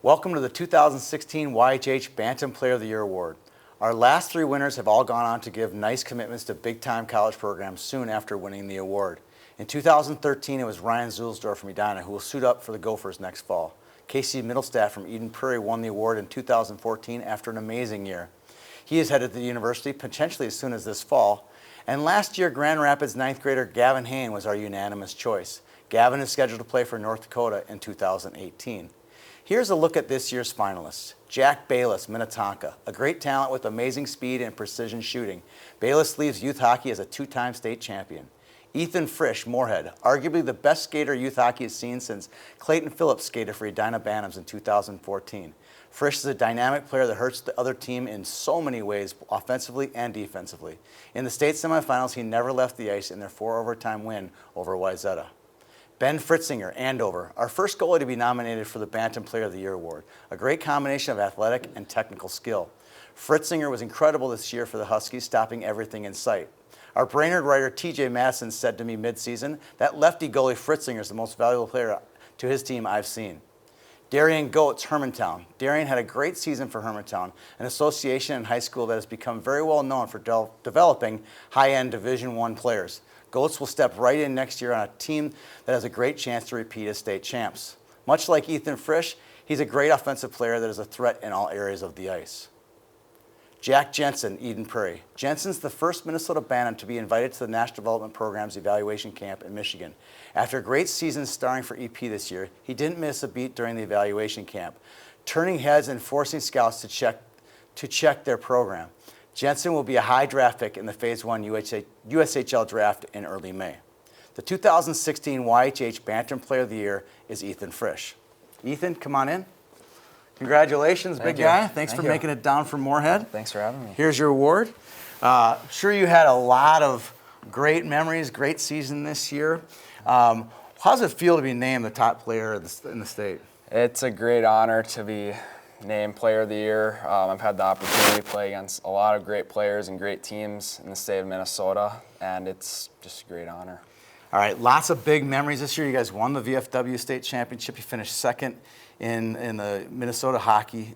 Welcome to the 2016 YHH Bantam Player of the Year Award. Our last three winners have all gone on to give nice commitments to big-time college programs soon after winning the award. In 2013, it was Ryan Zulsdorf from Edina who will suit up for the Gophers next fall. Casey Middlestadt from Eden Prairie won the award in 2014 after an amazing year. He is headed to the university potentially as soon as this fall. And last year, Grand Rapids ninth grader Gavin Hain was our unanimous choice. Gavin is scheduled to play for North Dakota in 2018. Here's a look at this year's finalists. Jack Bayless, Minnetonka, a great talent with amazing speed and precision shooting. Bayless leaves youth hockey as a two-time state champion. Ethan Frisch, Moorhead, arguably the best skater youth hockey has seen since Clayton Phillips skated for Edina Bantams in 2014. Frisch is a dynamic player that hurts the other team in so many ways, offensively and defensively. In the state semifinals, he never left the ice in their 4-overtime win over YZeta. Ben Fritzinger, Andover, our first goalie to be nominated for the Bantam Player of the Year Award, a great combination of athletic and technical skill. Fritzinger was incredible this year for the Huskies, stopping everything in sight. Our Brainerd writer TJ Madison said to me mid-season, that lefty goalie Fritzinger is the most valuable player to his team I've seen. Darian Goetz, Hermantown. Darian had a great season for Hermantown, an association in high school that has become very well known for developing high-end Division I players. Goetz will step right in next year on a team that has a great chance to repeat as state champs. Much like Ethan Frisch, he's a great offensive player that is a threat in all areas of the ice. Jack Jensen, Eden Prairie. Jensen's the first Minnesota Bantam to be invited to the National Development Program's evaluation camp in Michigan. After a great season starring for EP this year, he didn't miss a beat during the evaluation camp, turning heads and forcing scouts to check their program. Jensen will be a high draft pick in the Phase 1 USHL draft in early May. The 2016 YHH Bantam Player of the Year is Ethan Frisch. Ethan, come on in. Congratulations, big guy. Thanks for making it down from Moorhead. Thanks for having me. Here's your award. Sure you had a lot of great memories, great season this year. How does it feel to be named the top player in the state? It's a great honor to be named Player of the Year. I've had the opportunity to play against a lot of great players and great teams in the state of Minnesota, and it's just a great honor. All right, lots of big memories this year. You guys won the VFW state championship. You finished second in the Minnesota hockey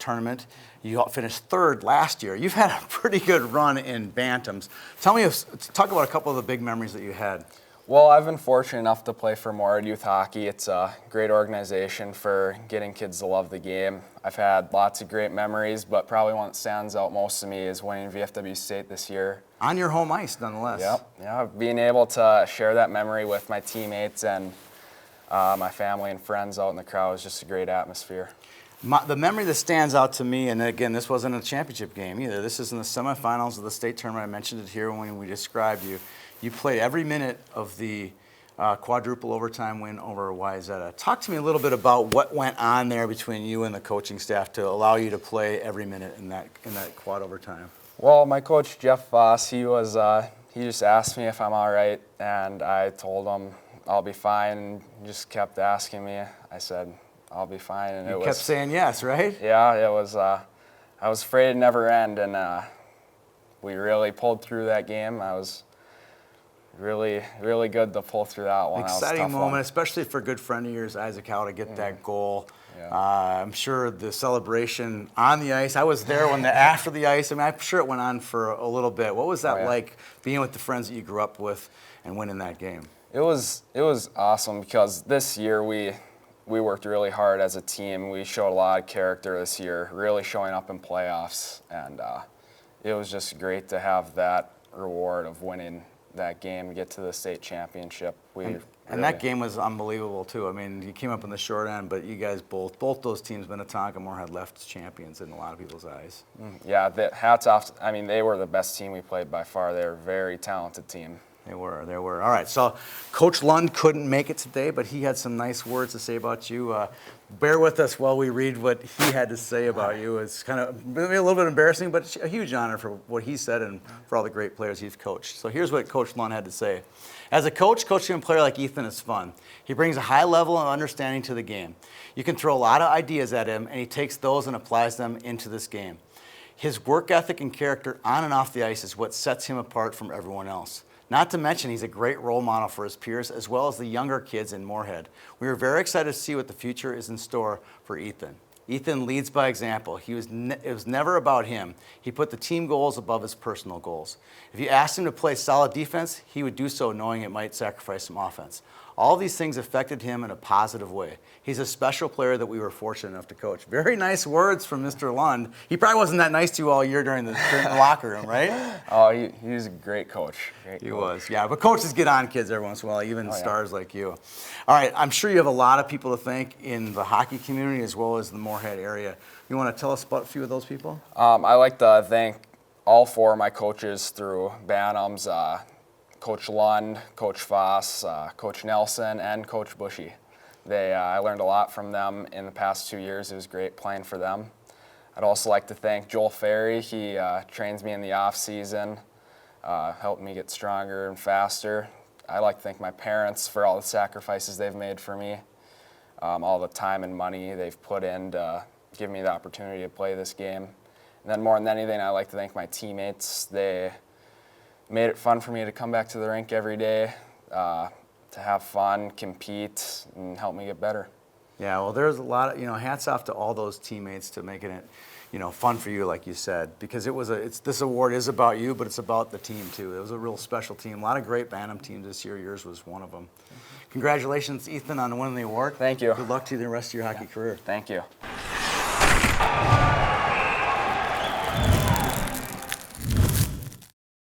tournament. You finished third last year. You've had a pretty good run in Bantams. Talk about a couple of the big memories that you had. Well, I've been fortunate enough to play for Moorhead Youth Hockey. It's a great organization for getting kids to love the game. I've had lots of great memories, but probably one that stands out most to me is winning VFW state this year. On your home ice, nonetheless. Yep. Yeah, being able to share that memory with my teammates and my family and friends out in the crowd was just a great atmosphere. The memory that stands out to me, and again, this wasn't a championship game either. This is in the semifinals of the state tournament. I mentioned it here when we described you. You played every minute of the quadruple overtime win over YZeta. Talk to me a little bit about what went on there between you and the coaching staff to allow you to play every minute in that quad overtime. Well, my coach Jeff Voss, he just asked me if I'm all right, and I told him I'll be fine. And he just kept asking me. I said I'll be fine, and you kept saying yes, right? Yeah, it was. I was afraid it'd never end, and we really pulled through that game. I was really, really good to pull through that one. Exciting moment, especially for a good friend of yours, Isaac Howe, to get that goal. Yeah. I'm sure the celebration on the ice, I was there when after the ice, I'm sure it went on for a little bit. What was that like, being with the friends that you grew up with and winning that game? It was awesome because this year we worked really hard as a team. We showed a lot of character this year, really showing up in playoffs, and it was just great to have that reward of winning that game, get to the state championship. And that game was unbelievable too. I mean, you came up in the short end, but you guys both those teams, Minnetonka and Moorhead, left as champions in a lot of people's eyes. Yeah, hats off. I mean, they were the best team we played by far. They were a very talented team. They were. All right, so Coach Lund couldn't make it today, but he had some nice words to say about you. Bear with us while we read what he had to say about you. It's kind of maybe a little bit embarrassing, but a huge honor for what he said and for all the great players he's coached. So here's what Coach Lund had to say. As a coach, coaching a player like Ethan is fun. He brings a high level of understanding to the game. You can throw a lot of ideas at him, and he takes those and applies them into this game. His work ethic and character on and off the ice is what sets him apart from everyone else. Not to mention, he's a great role model for his peers as well as the younger kids in Moorhead. We are very excited to see what the future is in store for Ethan. Ethan leads by example. It was never about him. He put the team goals above his personal goals. If you asked him to play solid defense, he would do so knowing it might sacrifice some offense. All these things affected him in a positive way. He's a special player that we were fortunate enough to coach. Very nice words from Mr. Lund. He probably wasn't that nice to you all year during the locker room, right? Oh, he was a great coach. He was, yeah. But coaches get on kids every once in a while, even stars like you. All right, I'm sure you have a lot of people to thank in the hockey community as well as the Moorhead area. You want to tell us about a few of those people? I like to thank all 4 of my coaches through Bantam's, Coach Lund, Coach Foss, Coach Nelson, and Coach Bushy. I learned a lot from them in the past 2 years. It was great playing for them. I'd also like to thank Joel Ferry. He trains me in the off season, helped me get stronger and faster. I'd like to thank my parents for all the sacrifices they've made for me, all the time and money they've put in to give me the opportunity to play this game. And then more than anything, I'd like to thank my teammates. They made it fun for me to come back to the rink every day, to have fun, compete, and help me get better. Yeah, well, there's a lot of, hats off to all those teammates to making it, fun for you, like you said, because this award is about you, but it's about the team too. It was a real special team. A lot of great Bantam teams this year. Yours was one of them. Congratulations, Ethan, on winning the award. Thank you. Good luck to you the rest of your hockey career. Thank you.